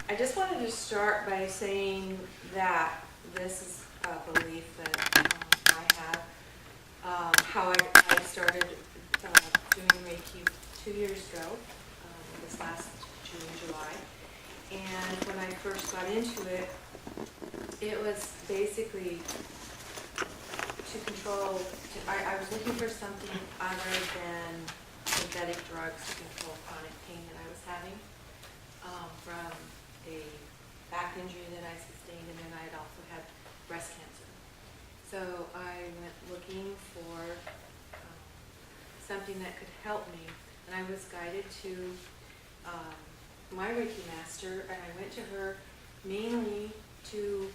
I just wanted to start by saying that this is a belief that I have. How I started doing Reiki 2 years ago, this last June, July. And when I first got into it, it was basically to control, I was looking for something other than synthetic drugs to control chronic pain that I was having from a back injury that I sustained, and then I had also had breast cancer. So I went looking for something that could help me, and I was guided to my Reiki master, and I went to her mainly to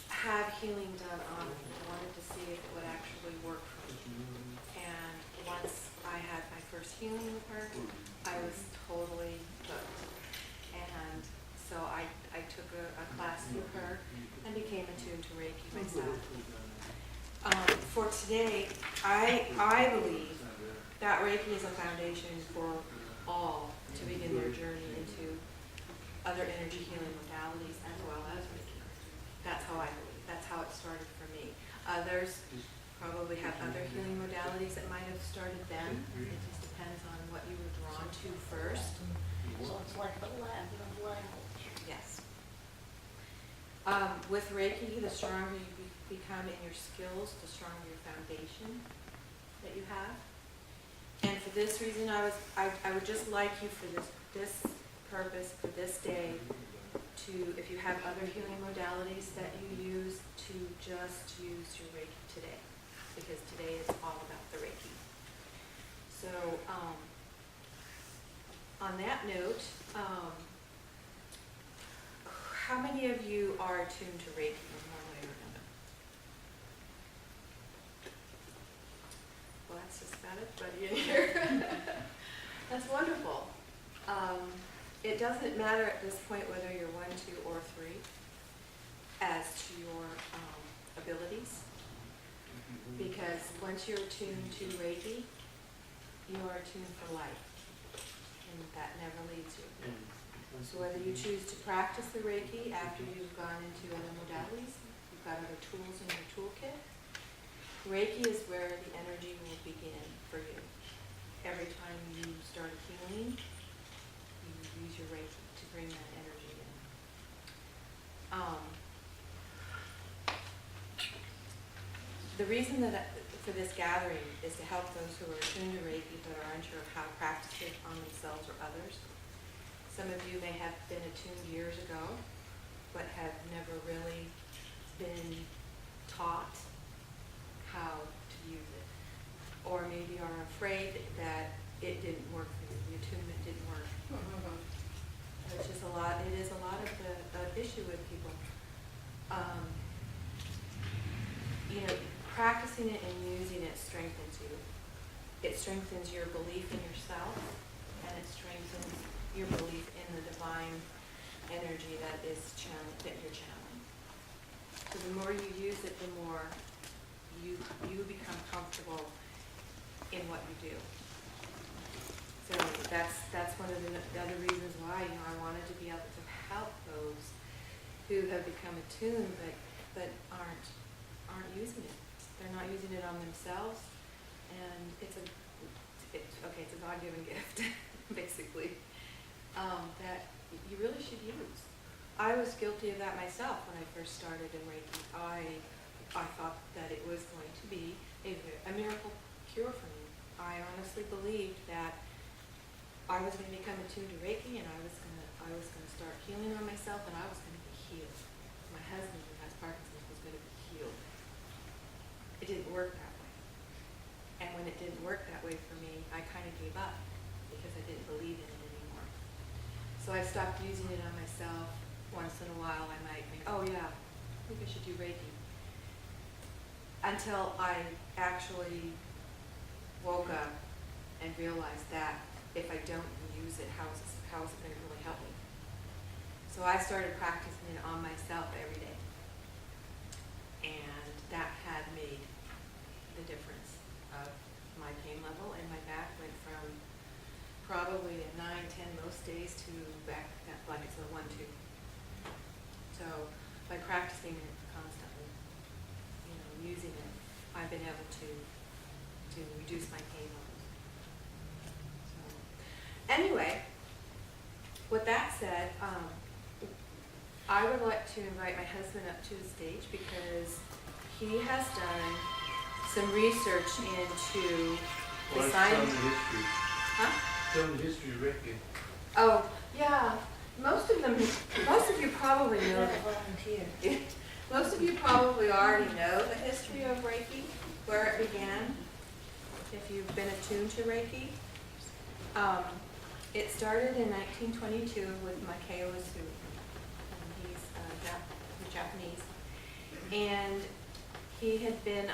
have healing done on me. I wanted to see if it would actually work for me. And once I had my first healing with her, I was totally hooked. And so I took a class with her and became attuned to Reiki myself. For today, I believe that Reiki is a foundation for all to begin their journey into other energy healing modalities as well as Reiki. That's how I believe. That's how it started for me. Others probably have other healing modalities that might have started them. It just depends on what you were drawn to first. So it's like the lab of language. Yes. With Reiki, the stronger you become in your skills, the stronger your foundation that you have. And for this reason, I would just like you for this purpose, for this day, to, if you have other healing modalities that you use, to just use your Reiki today, because today is all about the Reiki. So, on that note, how many of you are attuned to Reiki in one way or another? Well, that's just about everybody in here. That's wonderful. It doesn't matter at this point whether you're 1, 2, or 3 as to your abilities, because once you're attuned to Reiki, you are attuned for life, and that never leaves you. So whether you choose to practice the Reiki after you've gone into other modalities, you've got other tools in your toolkit, Reiki is where the energy will begin for you. Every time you start healing, you use your Reiki to bring that energy in. The reason that for this gathering is to help those who are attuned to Reiki but are unsure of how to practice it on themselves or others. Some of you may have been attuned years ago, but have never really been taught how to use it. Or maybe are afraid that it didn't work for you, the attunement didn't work. It's just it is a lot of the issue with people. Practicing it and using it strengthens you. It strengthens your belief in yourself, and it strengthens your belief in the divine energy that you're channeling. So the more you use it, the more you become comfortable in what you do. So that's one of the other reasons why I wanted to be able to help those who have become attuned but aren't using it. They're not using it on themselves, and it's a God-given gift, basically, that you really should use. I was guilty of that myself when I first started in Reiki. I thought that it was going to be a miracle cure for me. I honestly believed that I was going to become attuned to Reiki, and I was going to start healing on myself, and I was going to be healed. My husband, who has Parkinson's, was going to be healed. It didn't work that way. And when it didn't work that way for me, I kind of gave up because I didn't believe in it anymore. So I stopped using it on myself. Once in a while I might think, oh yeah, I think I should do Reiki. Until I actually woke up and realized that if I don't use it, how is it going to really help me? So I started practicing it on myself every day. And that had made the difference of my pain level, and my back went from probably a 9, 10 most days to back like it's a 1-2. So by practicing it constantly, using it, I've been able to reduce my pain levels. So anyway, with that said, I would like to invite my husband up to the stage because he has done some research into the Well, science. tell me the history. Huh? Tell me the history of Reiki. Oh, yeah. Most of you probably know. Volunteer. Most of you probably already know the history of Reiki, where it began, if you've been attuned to Reiki. It started in 1922 with Mikao Usui, and he's Japanese. And he had been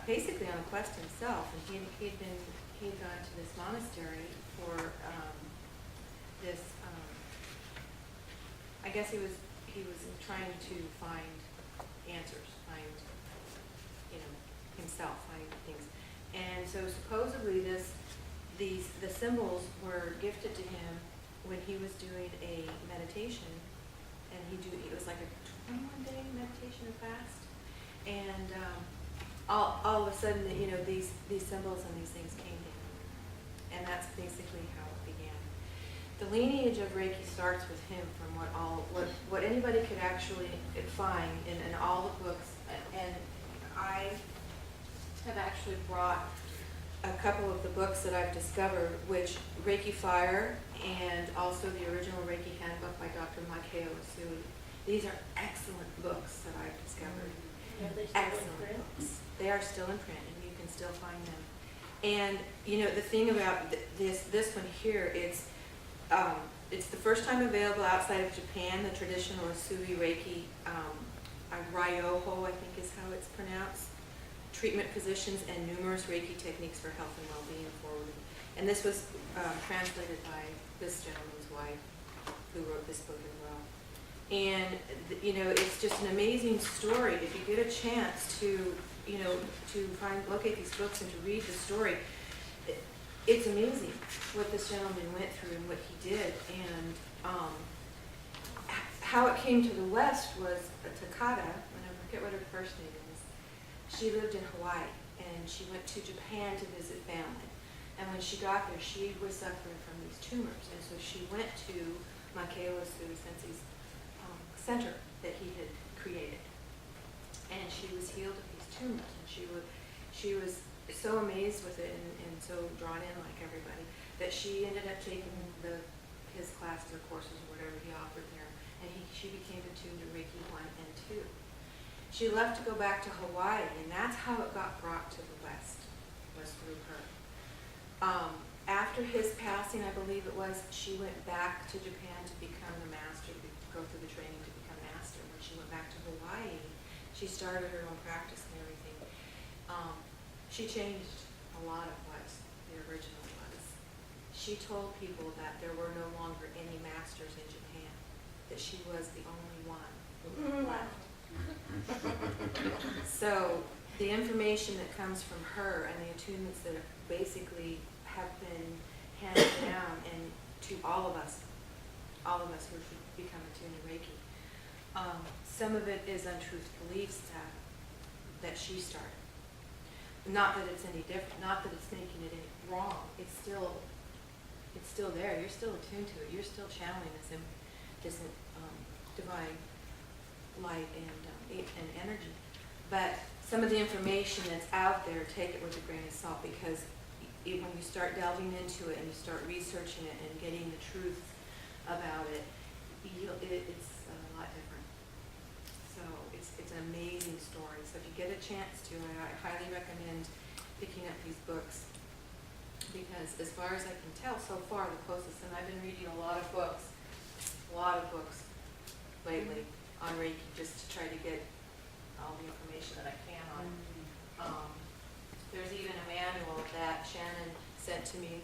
basically on a quest himself, and he had gone to this monastery for this. I guess he was trying to find answers, find himself, find things, and so supposedly the symbols were gifted to him when he was doing a meditation, and it was like a 21-day meditation or fast, and all of a sudden, these symbols and these things came to him, and that's basically how it began. The lineage of Reiki starts with him from what anybody could actually find in all the books, and I have actually brought a couple of the books that I've discovered, which Reiki Fire and also the original Reiki Handbook by Dr. Mikao Usui. These are excellent books that I've discovered. Yeah, they still in Excellent print? books. They are still in print, and you can still find them. And the thing about this one here, it's the first time available outside of Japan. The traditional Usui Reiki, Ryoho, I think is how it's pronounced. Treatment positions and numerous Reiki techniques for health and well-being forward. And this was translated by this gentleman's wife, who wrote this book as well. And it's just an amazing story. If you get a chance to locate these books and to read the story, it's amazing what this gentleman went through and what he did. And how it came to the West was Takada, and I forget what her first name is. She lived in Hawaii, and she went to Japan to visit family. And when she got there, she was suffering from these tumors. And so she went to Mikao Usui Sensei's center that he had created. And she was healed of these tumors. And she was so amazed with it and so drawn in like everybody that she ended up taking his classes or courses or whatever he offered there. And she became attuned to Reiki 1 and 2. She left to go back to Hawaii, and that's how it got brought to the West, was through her. After his passing, I believe it was, she went back to Japan to become the master, to go through the training to become master. When she went back to Hawaii, she started her own practice and everything. She changed a lot of what the original was. She told people that there were no longer any masters in Japan, that she was the only one left. So the information that comes from her and the attunements that basically have been handed down and to all of us who should become attuned to Reiki, some of it is untruth beliefs that she started. Not that it's any different, not that it's making it any wrong. It's still there. You're still attuned to it. You're still channeling this divine light and energy. But some of the information that's out there, take it with a grain of salt, because when you start delving into it and you start researching it and getting the truth about it, it's a lot different. So it's an amazing story. So if you get a chance to, I highly recommend picking up these books, because as far as I can tell so far, the closest, and I've been reading a lot of books lately on Reiki, just to try to get all the information that I can on. There's even a manual that Shannon sent to me.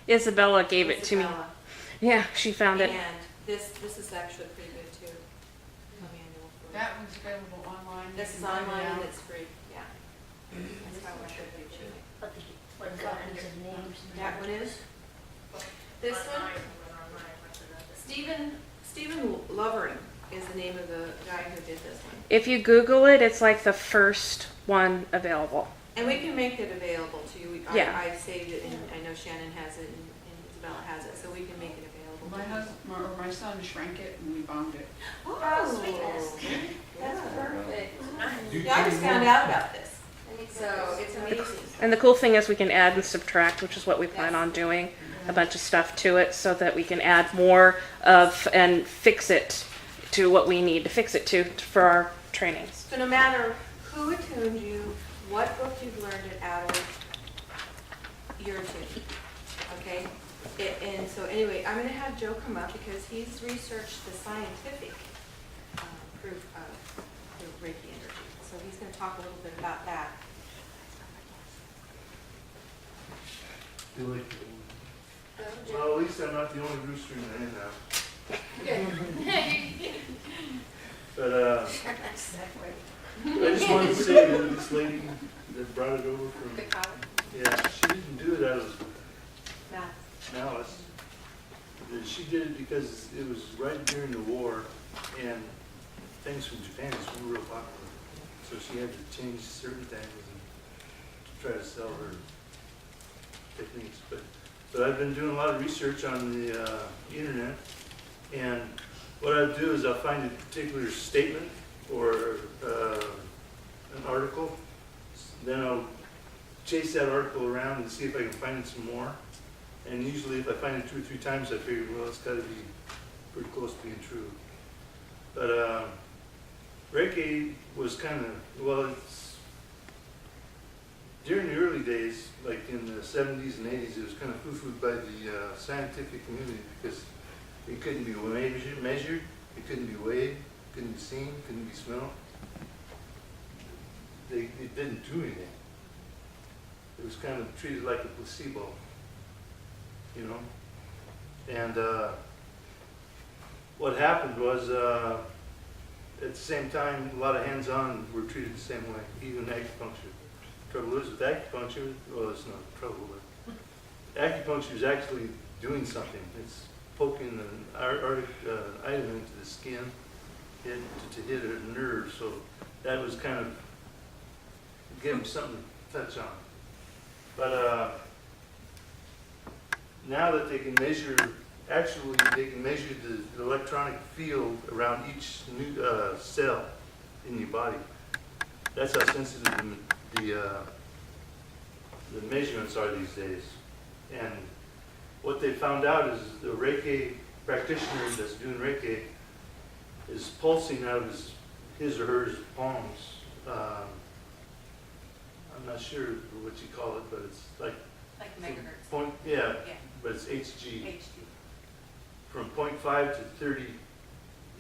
Isabella gave it to me. Isabella. Yeah, she found it. And this is actually pretty good too. A manual for it. That one's available online. You This is can print it online and out. it's free, yeah. That's how I should be doing it. What copies of names? That one is? This one? Stephen Lovering is the name of the guy who did this one. If you Google it, it's like the first one available. And we can make it available to you. Yeah. I saved it, and I know Shannon has it, and Isabella has it, so we can make it available. My husband, or my son shrank it and we bound it. Oh, sweetness. That's perfect. Yeah, I just found out about this, so it's amazing. And the cool thing is we can add and subtract, which is what we plan on doing, a bunch of stuff to it so that we can add more of and fix it to what we need to fix it to for our trainings. So no matter who attuned you, what book you've learned it out of, you're attuned, okay? And so anyway, I'm gonna have Joe come up because he's researched the scientific proof of the Reiki energy. So he's gonna talk a little bit about that. Well, at least I'm not the only rooster in the hen now. But I just wanted to say that this lady that brought it over from, yeah, she didn't do it out of malice. She did it because it was right during the war, and things from Japan is real popular. So she had to change certain things and to try to sell her techniques. But I've been doing a lot of research on the internet, and what I'll do is I'll find a particular statement or an article, then I'll chase that article around and see if I can find some more. And usually if I find it 2 or 3 times, I figure, well, it's got to be pretty close to being true. But Reiki was kind of, well, it's, during the early days, like in the 70s and 80s, it was kind of foo-fooed by the scientific community because it couldn't be measured, it couldn't be weighed, couldn't be seen, couldn't be smelled. It didn't do anything. It was kind of treated like a placebo, you know? And what happened was, at the same time, a lot of hands-on were treated the same way, even acupuncture. Trouble is with acupuncture, well, it's not trouble, but acupuncture is actually doing something. It's poking an item into the skin to hit a nerve, so that was kind of give them something to touch on. But now that they can measure, actually they can measure the electronic field around each new cell in your body. That's how sensitive the measurements are these days. And what they found out is the Reiki practitioner that's doing Reiki is pulsing out of his or her palms. I'm not sure what you call it, but it's like megahertz. point, yeah, but it's HG. From 0.5 to 30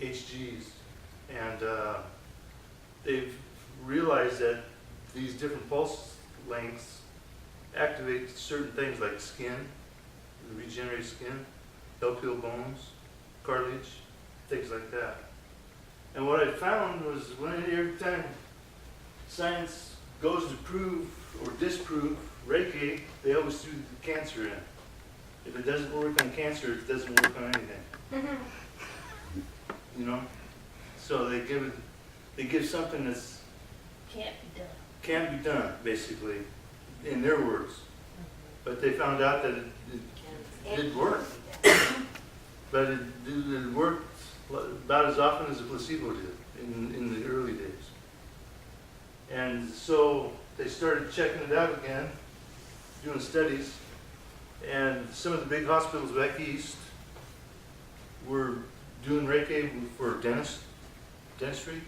HGs. And they've realized that these different pulse lengths activate certain things like skin, regenerate skin, help heal bones, cartilage, things like that. And what I found was every time science goes to prove or disprove Reiki, they always threw the cancer in. If it doesn't work on cancer, it doesn't work on anything. You know? So they give something that's can't be done, basically, in their words. But they found out that it did work. But it worked about as often as a placebo did in the early days. And so they started checking it out again, doing studies, and some of the big hospitals back east were doing Reiki for dentistry.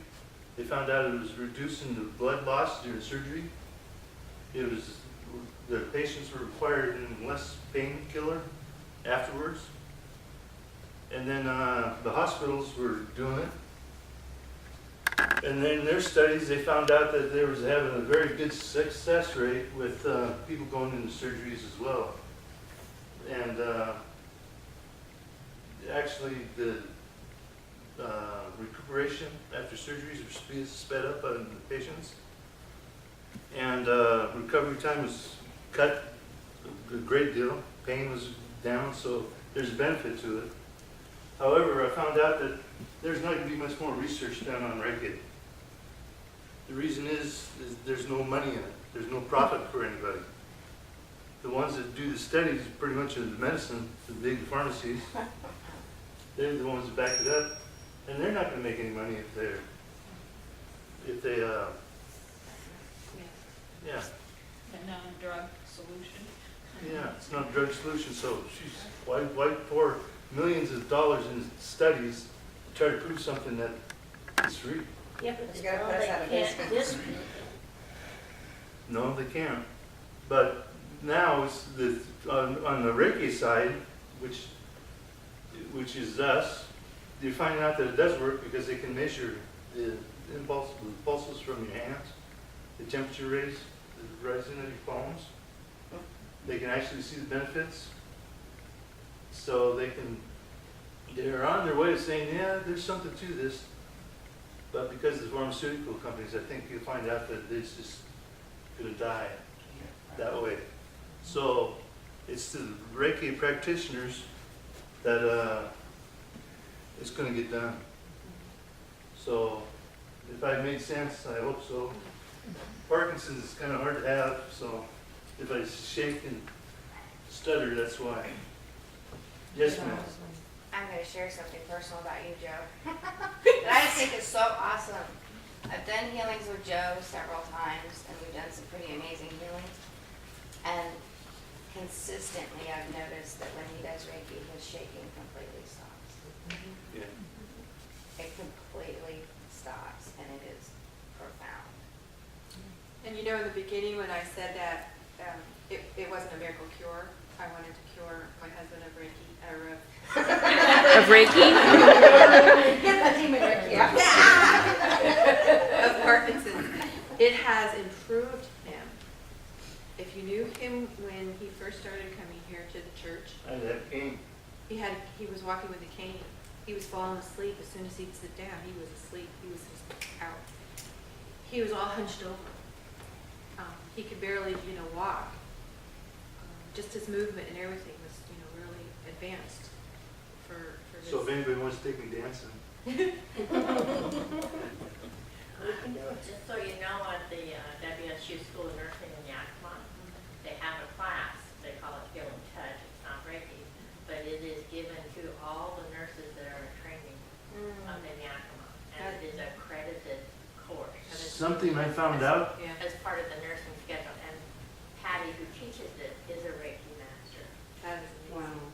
They found out it was reducing the blood loss during surgery. The patients were required less painkiller afterwards. And then the hospitals were doing it. And then in their studies, they found out that they was having a very good success rate with people going into surgeries as well. And actually, the recuperation after surgeries were sped up on the patients. And recovery time was cut a great deal. Pain was down, so there's a benefit to it. However, I found out that there's not going to be much more research done on Reiki. The reason is there's no money in it. There's no profit for anybody. The ones that do the studies pretty much are the medicine, the big pharmacies. They're the ones that back it up, and they're not going to make any money if they yeah. A non-drug solution. Yeah, it's not a drug solution, so why pour millions of dollars in studies to try to prove something that is free? Yeah, but You gotta still, put us they out of can't business. dispute. No, they can't. But now it's on the Reiki side, which is us, you're finding out that it does work because they can measure the pulses from your hands, the temperature raise, the rising of your palms. They can actually see the benefits. So they're on their way of saying, yeah, there's something to this. But because of the pharmaceutical companies, I think you'll find out that it's just going to die that way. So it's the Reiki practitioners that it's going to get done. So if I made sense, I hope so. Parkinson's is kind of hard to have, so if I shake and stutter, that's why. Yes, ma'am. I'm going to share something personal about you, Joe. that I just think is so awesome. I've done healings with Joe several times, and we've done some pretty amazing healings. And consistently, I've noticed that when he does Reiki, his shaking completely stops. Yeah. It completely stops, and it is profound. And you know, in the beginning when I said that it wasn't a miracle cure, I wanted to cure my husband of Reiki, or Of Reiki? Get the demon Reiki out. of Parkinson's. It has improved him. If you knew him when he first started coming here to the church, I had that cane. he was walking with a cane. He was falling asleep. As soon as he'd sit down, he was asleep. He was just out. He was all hunched over. He could barely, walk. Just his movement and everything was, really advanced for his. So if anybody wants to take me dancing, Just so you know, at the WSU School of Nursing in Yakima, they have a class, they call it Healing Touch, it's not Reiki, but it is given to all the nurses that are in training up in Yakima, and it is a accredited course. And it's something I found out, Yeah. as part of the nursing schedule, and Patty, who teaches it, is a Reiki master. That is amazing.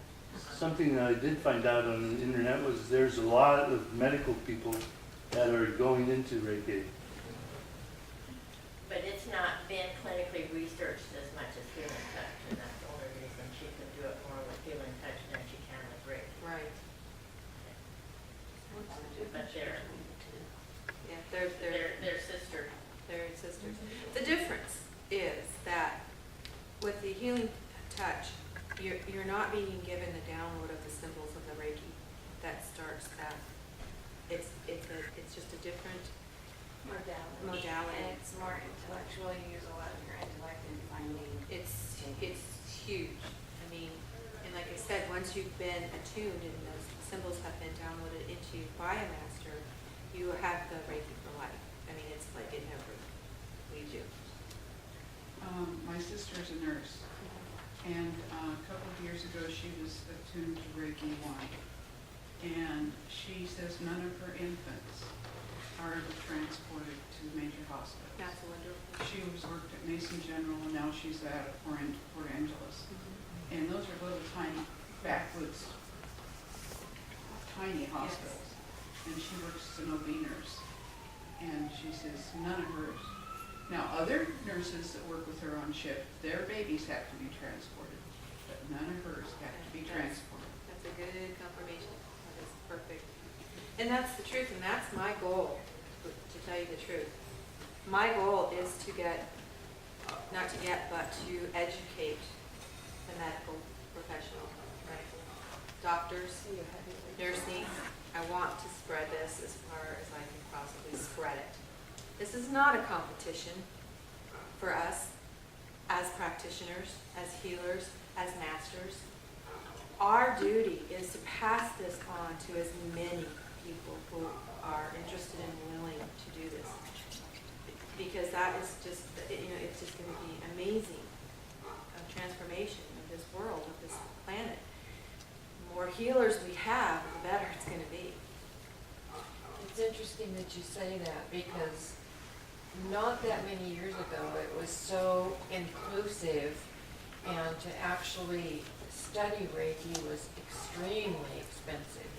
something that I did find out on the internet was there's a lot of medical people that are going into Reiki. But it's not been clinically researched as much as Healing Touch, and that's the only reason she can do it more with Healing Touch than she can with Reiki. Right. But they're Yeah, they're sisters. they're sisters. The difference is that with the healing touch, you're not being given the download of the symbols of the Reiki that starts that. It's just a different modality. And it's more intellectual. You use a lot of your intellect in finding. It's huge. I mean, and like I said, once you've been attuned and those symbols have been downloaded into you by a master, you have the Reiki for life. I mean, it's like it never leaves you. My sister's a nurse, and a couple of years ago, she was attuned to Reiki 1. And she says none of her infants are ever transported to major hospitals. That's wonderful. She worked at Mason General, and now she's at Port Angeles. And those are little tiny backwoods, tiny hospitals. And she works as an OB nurse. And she says none of hers. Now, other nurses that work with her on shift, their babies have to be transported, but none of hers have to be transported. That's a good confirmation. That is perfect. And that's the truth, and that's my goal, to tell you the truth. My goal is to but to educate the medical professional, right? Doctors, nursing. I want to spread this as far as I can possibly spread it. This is not a competition for us as practitioners, as healers, as masters. our duty is to pass this on to as many people who are interested and willing to do this. Because that is just, it's just going to be amazing transformation of this world, of this planet. The more healers we have, the better it's going to be. It's interesting that you say that, because not that many years ago, it was so inclusive, and to actually study Reiki was extremely expensive.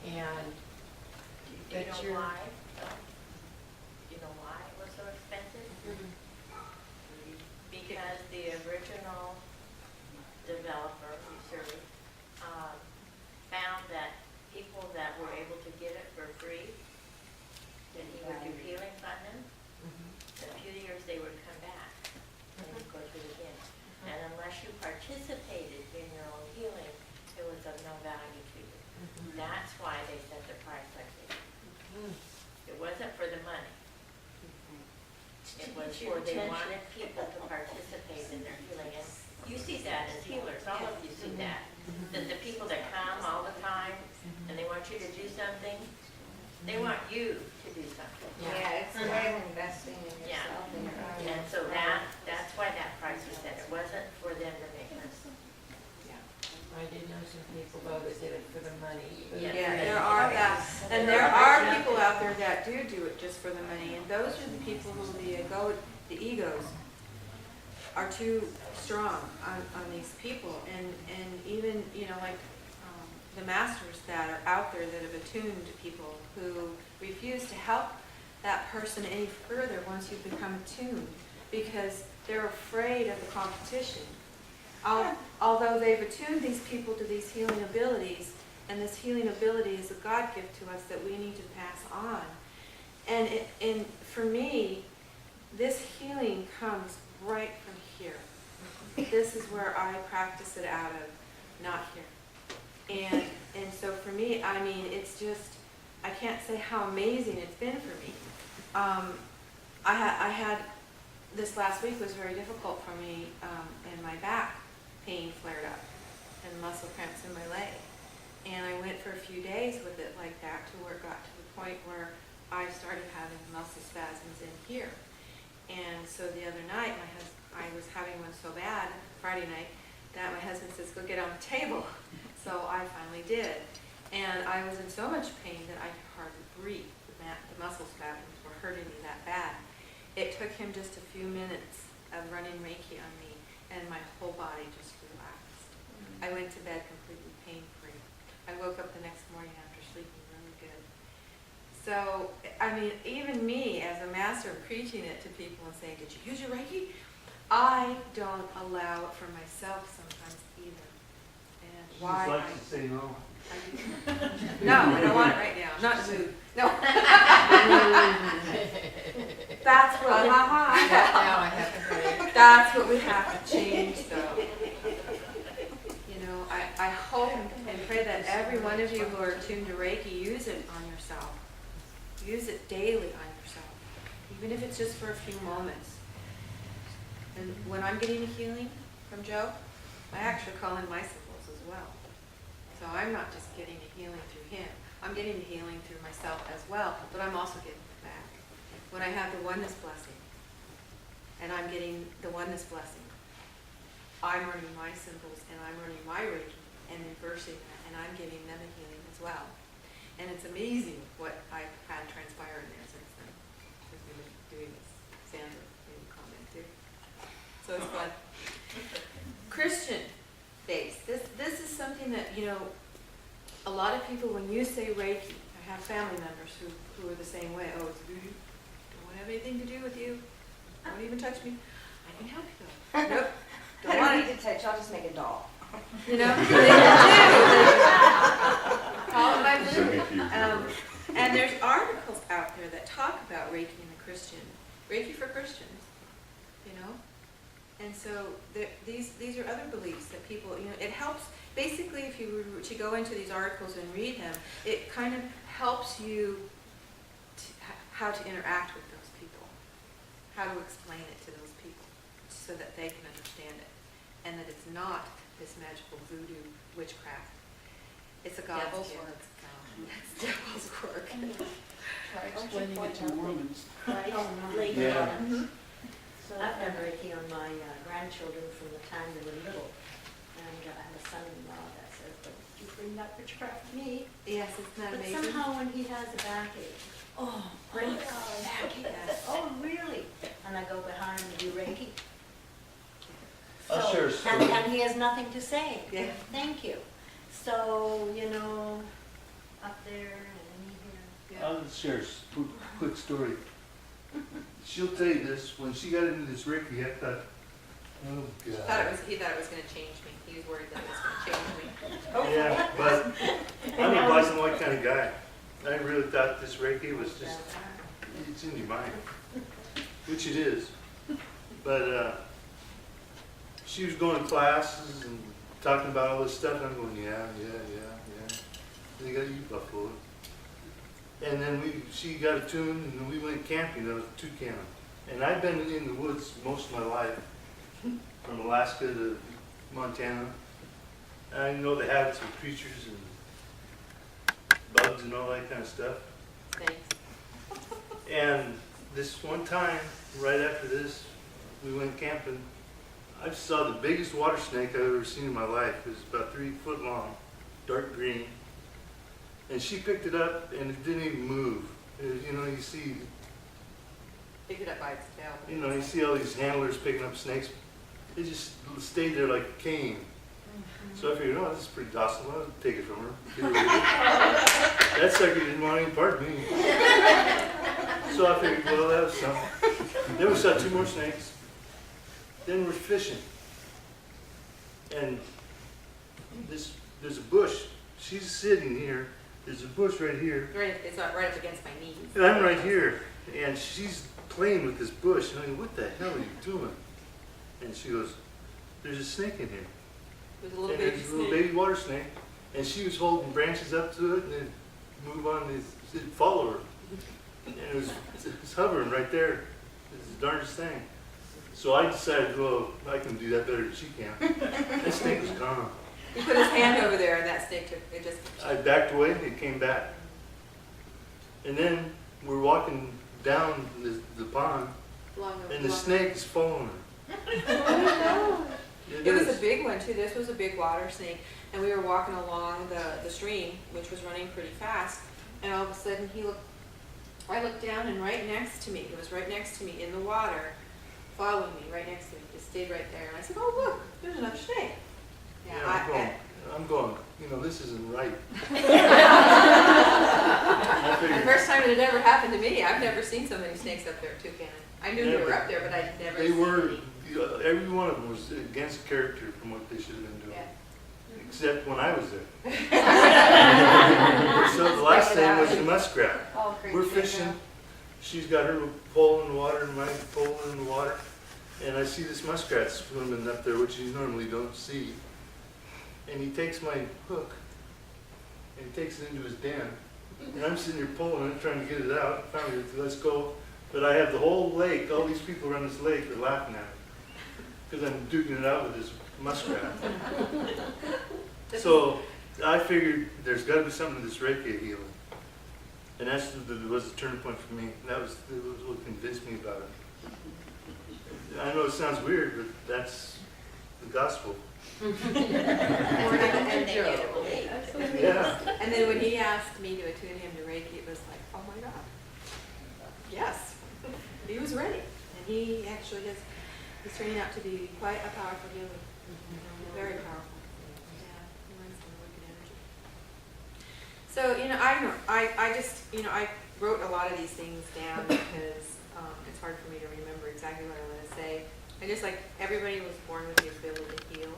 And Do you that know you're- why? Do you know why it was so expensive? Because the original developer, research, found that people that were able to get it for free, then he would do healings on them. In a few years, they would come back and he'd go through it again. And unless you participated in your own healing, it was of no value to you. That's why they set the price like this. It wasn't for the money. It was for, they wanted people to participate in their healing. And you see that as healers, all of you see that. That the people that come all the time and they want you to do something, they want you to do something. Yeah, it's a way of investing in Yeah. yourself and your own. And so that's why that price was set. It wasn't for them to make money. I did know some people though that did it for the money. Yeah. Yeah, there are that, and there are people out there that do it just for the money, and those are the people who the egos are too strong on these people, and even, like the masters that are out there that have attuned people who refuse to help that person any further once you've become attuned, because they're afraid of the competition. Although they've attuned these people to these healing abilities, and this healing ability is a God gift to us that we need to pass on. And for me, this healing comes right from here. This is where I practice it out of, not here. And so for me, I mean, it's just, I can't say how amazing it's been for me. I had, this last week was very difficult for me, and my back pain flared up and muscle cramps in my leg. And I went for a few days with it like that to where it got to the point where I started having muscle spasms in here. And so the other night, I was having one so bad, Friday night, that my husband says, go get on the table. So I finally did. And I was in so much pain that I could hardly breathe. The muscle spasms were hurting me that bad. It took him just a few minutes of running Reiki on me, and my whole body just relaxed. I went to bed completely pain-free. I woke up the next morning after sleeping really good. So, I mean, even me as a master preaching it to people and saying, did you use your Reiki? I don't allow it for myself sometimes either. And She why? just likes to say no. No, I don't want it right now. Not in the mood. No. That's what. Now I have to break. That's what we have to change, though. I hope and pray that every one of you who are tuned to Reiki use it on yourself. Use it daily on yourself, even if it's just for a few moments. And when I'm getting a healing from Joe, I actually call in my symbols as well. So I'm not just getting a healing through him. I'm getting a healing through myself as well, but I'm also getting it back. When I have the oneness blessing, and I'm getting the oneness blessing, I'm learning my symbols, and I'm learning my Reiki, and reversing that, and I'm giving them a healing as well. And it's amazing what I've had transpire in there since then, since we've been doing this. Sandra made a comment too. So it's fun. Christian base. This is something that, a lot of people, when you say Reiki, I have family members who are the same way. Oh, it's voodoo. Don't want to have anything to do with you. Don't even touch me. I can help you though. Nope. I Don't don't want need it. to touch, I'll just make a doll. They do. Call it my voodoo. And there's articles out there that talk about Reiki and the Christian. Reiki for Christians, And so these are other beliefs that people, it helps. Basically, if you were to go into these articles and read them, it kind of helps you how to interact with those people, how to explain it to those people so that they can understand it, and that it's not this magical voodoo witchcraft. It's a Devil's God's gift. work. It's devil's work. Try explaining it to Mormons. Right, later Yeah. on. So I've done Reiki on my grandchildren from the time they were little. And I have a son-in-law that says, don't you bring that witchcraft to me. Yes, isn't that But amazing? somehow when he has a backache, oh, bring it backache. I said, oh, really? And I go behind and do Reiki. I'll So- share a story. And he has nothing to say. Yeah. Thank you. So, you know, up there and me here. Yeah. I'll share a quick story. She'll tell you this, when she got into this Reiki, I thought, oh He God. thought it was gonna change me. He was worried that it was gonna change me. Yeah, but I'm a black and white kind of guy. I really thought this Reiki was just, it's in your mind, which it is. But she was going to classes and talking about all this stuff, and I'm going, yeah. They got you, Buffalo. And then she got attuned, and we went camping. There was toucan. And I've been in the woods most of my life, from Alaska to Montana. And I know the habits of creatures and bugs and all that kind of stuff. Thanks. And this one time, right after this, we went camping. I saw the biggest water snake I've ever seen in my life. It was about 3 foot long, dark green. And she picked it up and it didn't even move. You know, you Picked it up by its tail. you see all these handlers picking up snakes. They just stayed there like a cane. So I figured, oh, this is pretty docile. I'll take it from her. Get rid of it. That sucker didn't want any part of me. So I figured, well, that was something. Then we saw 2 more snakes. Then we're fishing. And there's a bush. She's sitting here. There's a bush right here. It's not right up against my knees. And I'm right here. And she's playing with this bush. And I go, what the hell are you doing? And she goes, there's a snake in here. It was a little And baby there's a little snake. baby water snake. And she was holding branches up to it and then move on. It'd follow her. And it was hovering right there. It's the darndest thing. So I decided, well, I can do that better than she can. That snake was gone. He put his hand over there and that snake took, it just, I backed away and it came back. And then we're walking down the pond and the snake is following her. It was a big one too. This was a big water snake, and we were walking along the stream, which was running pretty fast. And all of a sudden, I looked down, and right next to me, it was right next to me in the water, following me right next to me, just stayed right there. And I said, "Oh look, there's another snake." Yeah, I'm going, you know, this isn't right. I The figured first time it had ever happened to me. I've never seen so many snakes up there, toucan. I knew they Yeah, were but up there, but I'd never they seen were, any. every one of them was against character from what they should have been doing. Yeah. Except when I was there. So the last thing was the muskrat. All We're creatures, fishing. yeah. She's got her pole in the water and my pole in the water. And I see this muskrat swimming up there, which you normally don't see. And he takes my hook and he takes it into his den. And I'm sitting here pulling it, trying to get it out. Finally, let's go. But I have the whole lake, all these people around this lake are laughing at me because I'm duking it out with this muskrat. So I figured there's got to be something to this Reiki healing. And that was the turning point for me. That was what convinced me about it. I know it sounds weird, but that's the gospel. And And they get to believe. Yeah. And then when he asked me to attune him to Reiki, it was like, oh my God. Yes, he was ready. And he actually he's turning out to be quite a powerful healer. Very powerful. Yeah, he runs some wicked energy. So, I just, I wrote a lot of these things down because it's hard for me to remember exactly what I want to say. I just like everybody was born with the ability to heal.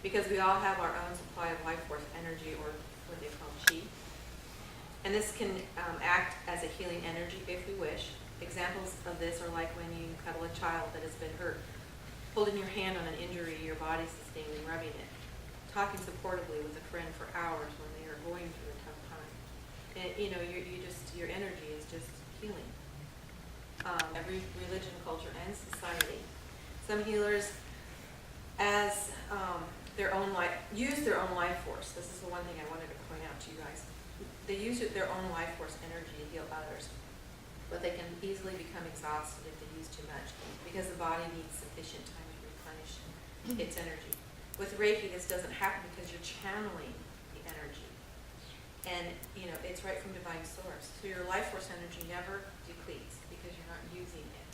Because we all have our own supply of life force energy, or what they call chi. And this can act as a healing energy if we wish. Examples of this are like when you cuddle a child that has been hurt, holding your hand on an injury your body sustained and rubbing it, talking supportively with a friend for hours when they are going through a tough time. And your energy is just healing. Every religion, culture, and society. Some healers, as use their own life force. This is the one thing I wanted to point out to you guys. They use their own life force energy to heal others, but they can easily become exhausted if they use too much because the body needs sufficient time to replenish its energy. With Reiki, this doesn't happen because you're channeling the energy. And, you know, it's right from divine source. So your life force energy never depletes because you're not using it.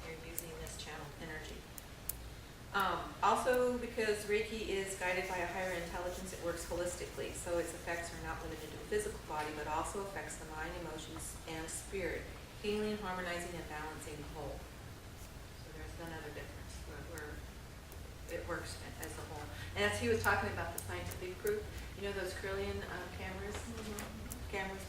You're using this channeled energy. Also, because Reiki is guided by a higher intelligence, it works holistically. So its effects are not limited to the physical body, but also affects the mind, emotions, and spirit, healing, harmonizing, and balancing the whole. So there's another difference where it works as a whole. And as he was talking about the scientific proof, you know those Kirlian cameras,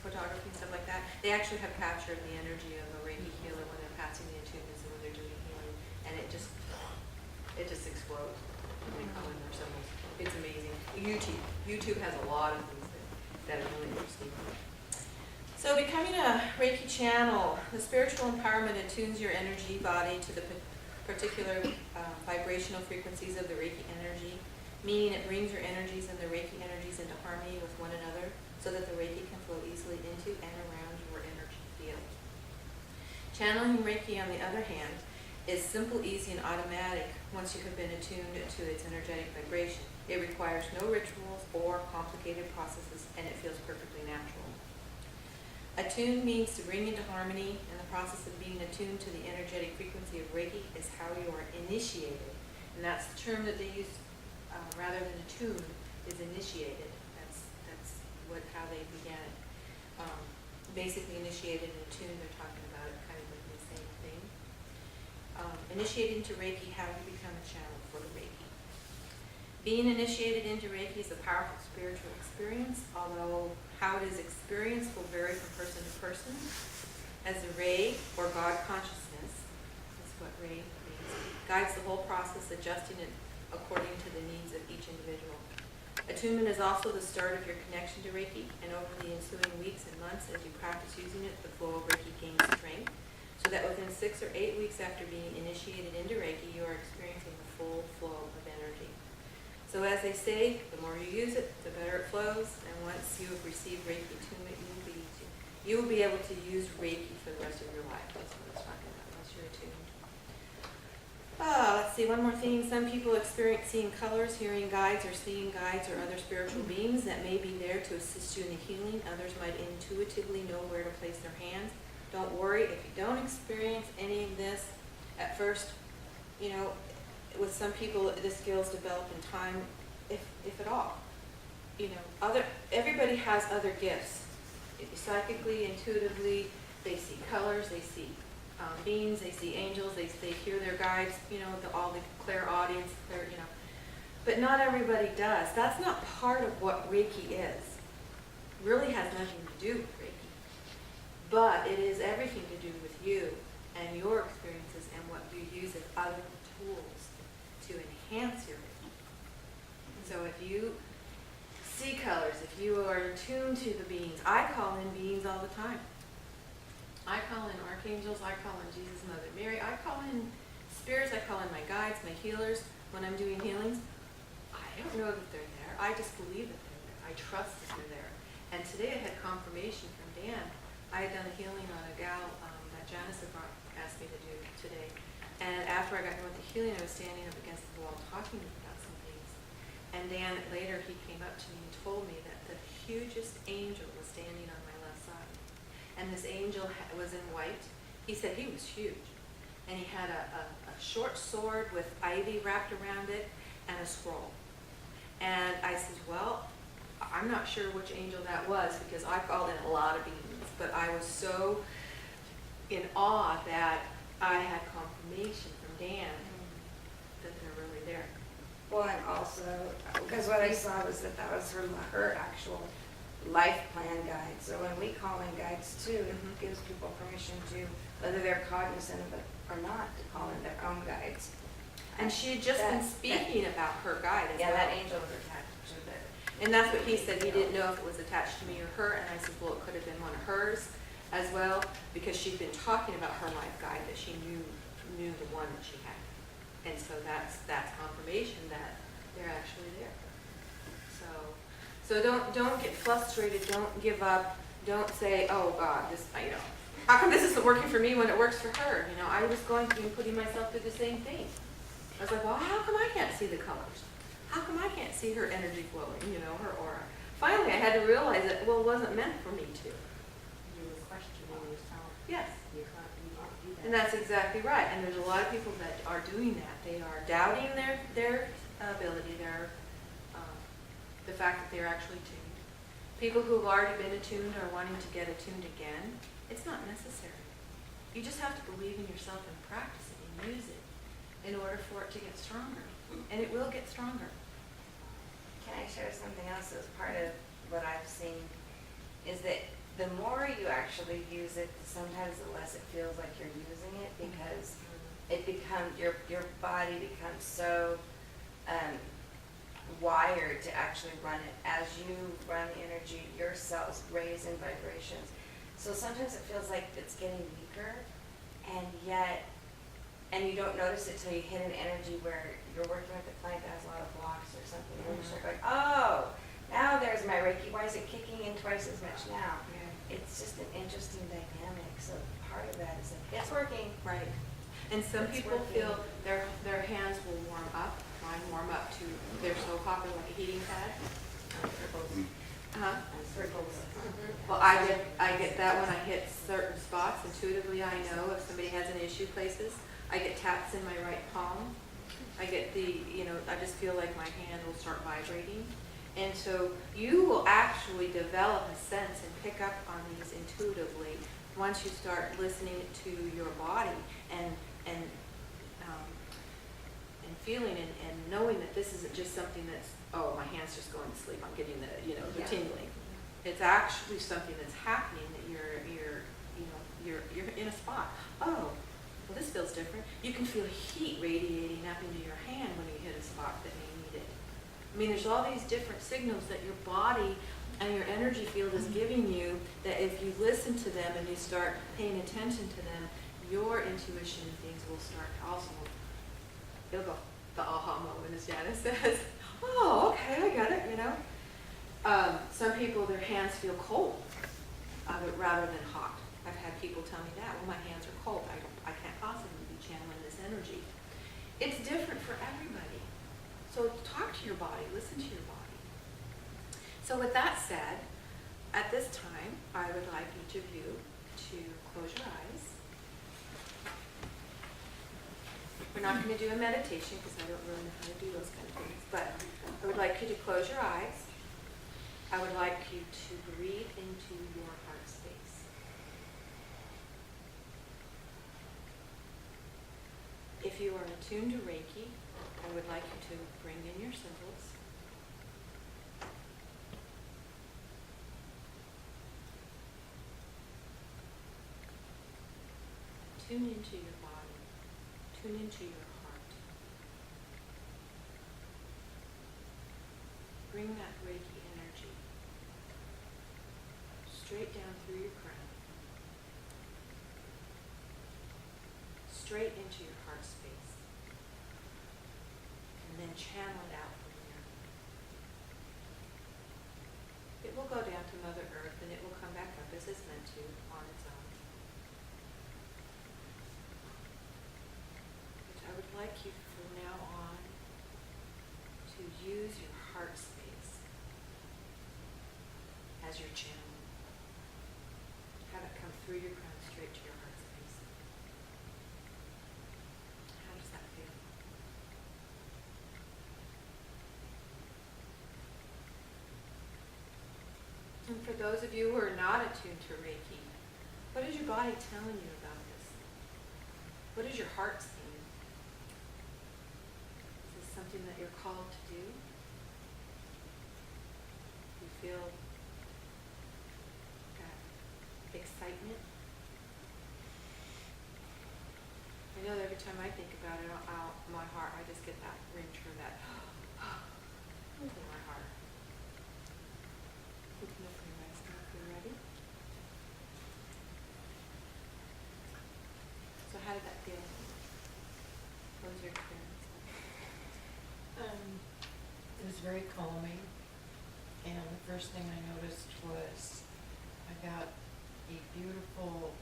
photography and stuff like that, they actually have captured the energy of a Reiki healer when they're passing the attunements and when they're doing healing, and it just explodes. They call in their symbols. It's amazing. YouTube has a lot of things that are really interesting. So becoming a Reiki channel, the spiritual empowerment attunes your energy body to the particular vibrational frequencies of the Reiki energy, meaning it brings your energies and the Reiki energies into harmony with one another so that the Reiki can flow easily into and around your energy field. Channeling Reiki, on the other hand, is simple, easy, and automatic once you have been attuned to its energetic vibration. It requires no rituals or complicated processes, and it feels perfectly natural. Attuned means to bring into harmony, and the process of being attuned to the energetic frequency of Reiki is how you are initiated. And that's the term that they use rather than attune, is initiated. That's how they began it. Basically initiated and attuned, they're talking about it kind of like the same thing. Initiated into Reiki, how you become a channel for the Reiki. Being initiated into Reiki is a powerful spiritual experience, although how it is experienced will vary from person to person. As the Rei, or God consciousness, is what Rei means, guides the whole process, adjusting it according to the needs of each individual. Attunement is also the start of your connection to Reiki, and over the ensuing weeks and months as you practice using it, the flow of Reiki gains strength, so that within 6 or 8 weeks after being initiated into Reiki, you are experiencing the full flow of energy. So as they say, the more you use it, the better it flows, and once you have received Reiki attunement, you will be able to use Reiki for the rest of your life. That's what it's talking about, once you're attuned. Let's see, one more thing. Some people experience seeing colors, hearing guides, or seeing guides or other spiritual beings that may be there to assist you in the healing. Others might intuitively know where to place their hands. Don't worry if you don't experience any of this at first. You know, with some people, the skills develop in time, if at all. You know, everybody has other gifts. Psychically, intuitively, they see colors, they see beings, they see angels, they hear their guides, you know, all the clairaudience, you know. But not everybody does. That's not part of what Reiki is. Really has nothing to do with Reiki. But it is everything to do with you and your experiences and what you use as other tools to enhance your Reiki. So if you see colors, if you are attuned to the beings, I call in beings all the time. I call in archangels, I call in Jesus, Mother Mary, I call in spirits, I call in my guides, my healers. When I'm doing healings, I don't know that they're there. I just believe that they're there. I trust that they're there. And today I had confirmation from Dan. I had done a healing on a gal that Janice had asked me to do today. And after I got done with the healing, I was standing up against the wall talking about some things. And Dan, later, he came up to me and told me that the hugest angel was standing on my left side. And this angel was in white. He said he was huge. And he had a short sword with ivy wrapped around it and a scroll. And I said, well, I'm not sure which angel that was because I called in a lot of beings. But I was so in awe that I had confirmation from Dan that they're really there. Well, and also, because what I saw was that was her actual life plan guide. So when we call in guides too, it gives people permission to, whether they're cognizant of it or not, to call in their own guides. And she had just been speaking about her guide as well. Yeah, that angel was attached to the. And that's what he said. He didn't know if it was attached to me or her. And I said, well, it could have been one of hers as well, because she'd been talking about her life guide that she knew the one that she had. And so that's confirmation that they're actually there. So don't get frustrated, don't give up, don't say, oh God, this, how come this isn't working for me when it works for her? I was going through and putting myself through the same thing. I was like, well, how come I can't see the colors? How come I can't see her energy flowing, her aura? Finally, I had to realize that, well, it wasn't meant for me to. You were questioning yourself. Yes. You can't do that. And that's exactly right. And there's a lot of people that are doing that. They are doubting their ability, the fact that they're actually tuned. People who have already been attuned are wanting to get attuned again. It's not necessary. You just have to believe in yourself and practice it and use it in order for it to get stronger. And it will get stronger. Can I share something else that's part of what I've seen? Is that the more you actually use it, sometimes the less it feels like you're using it, because it becomes, your body becomes so wired to actually run it. As you run the energy, your cells raise in vibrations. So sometimes it feels like it's getting weaker, and you don't notice it till you hit an energy where you're working with a client that has a lot of blocks or something, and you start going, oh, now there's my Reiki. Why is it kicking in twice as much now? It's just an interesting dynamic. So part of that is like, it's working. Right. And some It's people working. feel their hands will warm up. Mine warm up to, they're so popular like a heating pad. Uh-huh. Well, I get that when I hit certain spots. Intuitively, I know if somebody has an issue places. I get taps in my right palm. I get I just feel like my hand will start vibrating. And so you will actually develop a sense and pick up on these intuitively once you start listening to your body and feeling and knowing that this isn't just something that's, oh, my hand's just going to sleep, I'm getting the tingling. It's actually something that's happening, that you're in a spot. Oh, well, this feels different. You can feel heat radiating up into your hand when you hit a spot that may need it. I mean, there's all these different signals that your body and your energy field is giving you, that if you listen to them and you start paying attention to them, your intuition and things will start also, it'll go, the aha moment, as Janice says. Oh, okay, I got it, Some people, their hands feel cold rather than hot. I've had people tell me that, well, my hands are cold. I can't possibly be channeling this energy. It's different for everybody. So talk to your body, listen to your body. So with that said, at this time, I would like each of you to close your eyes. We're not going to do a meditation because I don't really know how to do those kind of things, but I would like you to close your eyes. I would like you to breathe into your heart space. If you are attuned to Reiki, I would like you to bring in your symbols. Tune into your body. Tune into your heart. Bring that Reiki energy straight down through your crown, straight into your heart space, and then channel it out from there. It will go down to Mother Earth, and it will come back up as it's meant to on its own. But I would like you from now on to use your heart space as your channel. Have it come through your crown straight to your heart space. How does that feel? And for those of you who are not attuned to Reiki, what is your body telling you about this? What is your heart saying? Is this something that you're called to do? You feel that excitement? I know that every time I think about it, my heart, I just get that ring true, that in my heart. You can open your eyes now if you're ready. So how did that feel? What was your experience? It was very calming, and the first thing I noticed was I got a beautiful,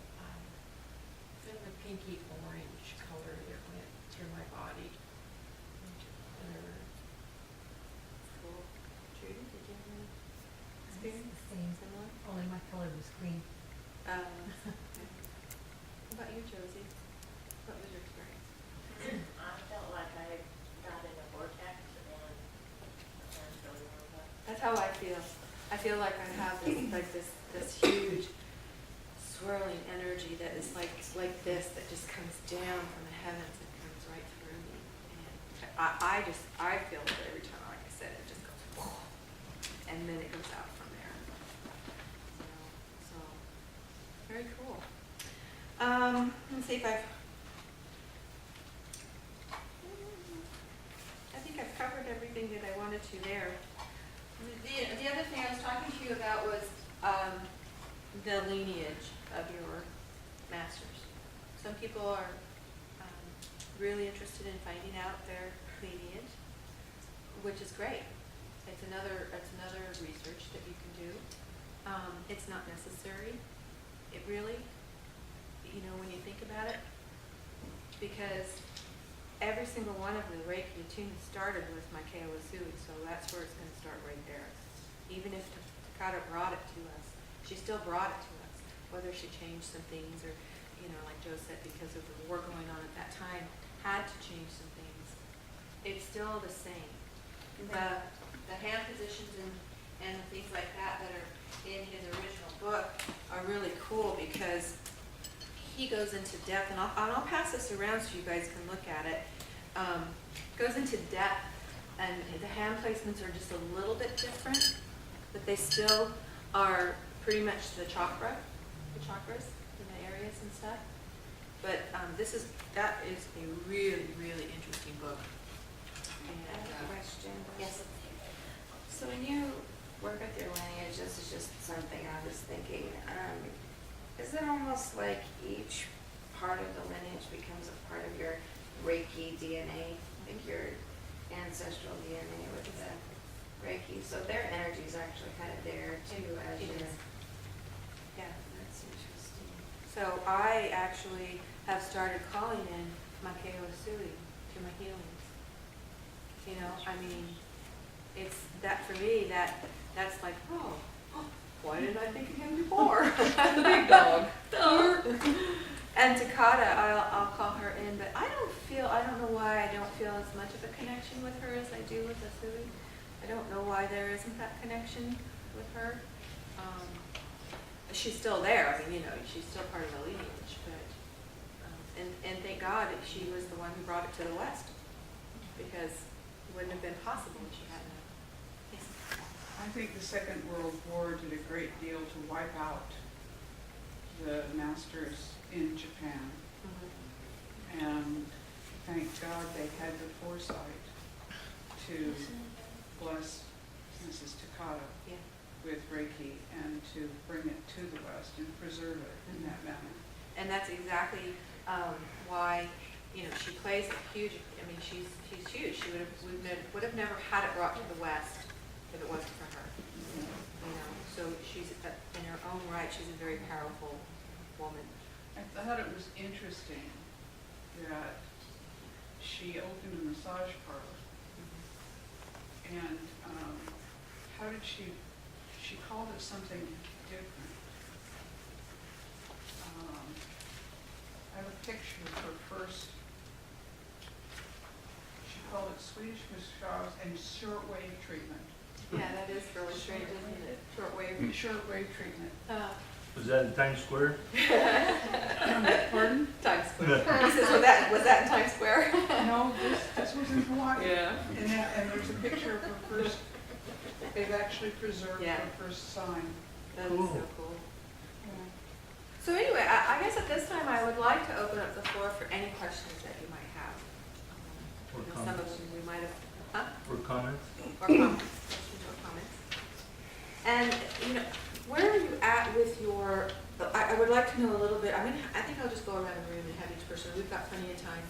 kind of a pinky orange color that went through my body. Cool. Judy, did you have any experience? The same, Similar? only my color was green. What about you, Josie? What was your experience? I felt like I got in a vortex and so warmed up. That's how I feel. I feel like I have this huge swirling energy that is like this, that just comes down from the heavens and comes right through me. And I feel it every time, like I said, it just goes, whoa, and then it goes out from there. So very cool. Let's see if I think I've covered everything that I wanted to there. The other thing I was talking to you about was the lineage of your masters. Some people are really interested in finding out their lineage, which is great. It's another research that you can do. It's not necessary. It really, when you think about it, because every single one of the Reiki attunements started with my Keo Usui, so that's where it's going to start right there. Even if Takata brought it to us, she still brought it to us. Whether she changed some things or, like Joe said, because of the war going on at that time, had to change some things. It's still the same. The hand positions and the things like that are in his original book are really cool because he goes into depth, and I'll pass this around so you guys can look at it. Goes into depth, and the hand placements are just a little bit different, but they still are pretty much the chakras, in the areas and stuff. But that is a really, really interesting book. I have a question. Yes. So when you work with your lineage, this is just something I was thinking, is it almost like each part of the lineage becomes a part of your Reiki DNA, like your ancestral DNA with the Reiki? So their energy is actually kind of there too as It your, is. Yeah. that's interesting. So I actually have started calling in my Keo Usui to my healings. It's that for me, that's like, oh, why didn't I think of him before? The big dog. And Takata, I'll call her in, but I don't know why I don't feel as much of a connection with her as I do with Usui. I don't know why there isn't that connection with her. She's still there. She's still part of the lineage, but and thank God that she was the one who brought it to the West, because it wouldn't have been possible if she hadn't. Yes. I think the Second World War did a great deal to wipe out the masters in Japan. Mm-hmm. And thank God they had the foresight to bless Mrs. Takata Yeah. with Reiki and to bring it to the West and preserve it in that manner. And that's exactly why, she plays a huge. She's huge. She would have never had it brought to the West if it wasn't for her. So she's in her own right. She's a very powerful woman. I thought it was interesting that she opened a massage parlor, and how did she called it something different. I have a picture of her first, she called it Swedish massage and shortwave treatment. Yeah, that is really strange, isn't it? Shortwave. Shortwave treatment. Was that in Times Square? Pardon? Times Square. He says, was that in Times Square? No, this was in Hawaii. Yeah. And there's a picture of her first, they've actually preserved Yeah. her first sign. That is so cool. Yeah. So anyway, I guess at this time I would like to open up the floor for any questions that you might have. Or Some of comments? them we might have, huh? Or comments? Or comments, questions or comments. And, where are you at with your, I would like to know a little bit, I think I'll just go around the room and have each person, we've got plenty of time.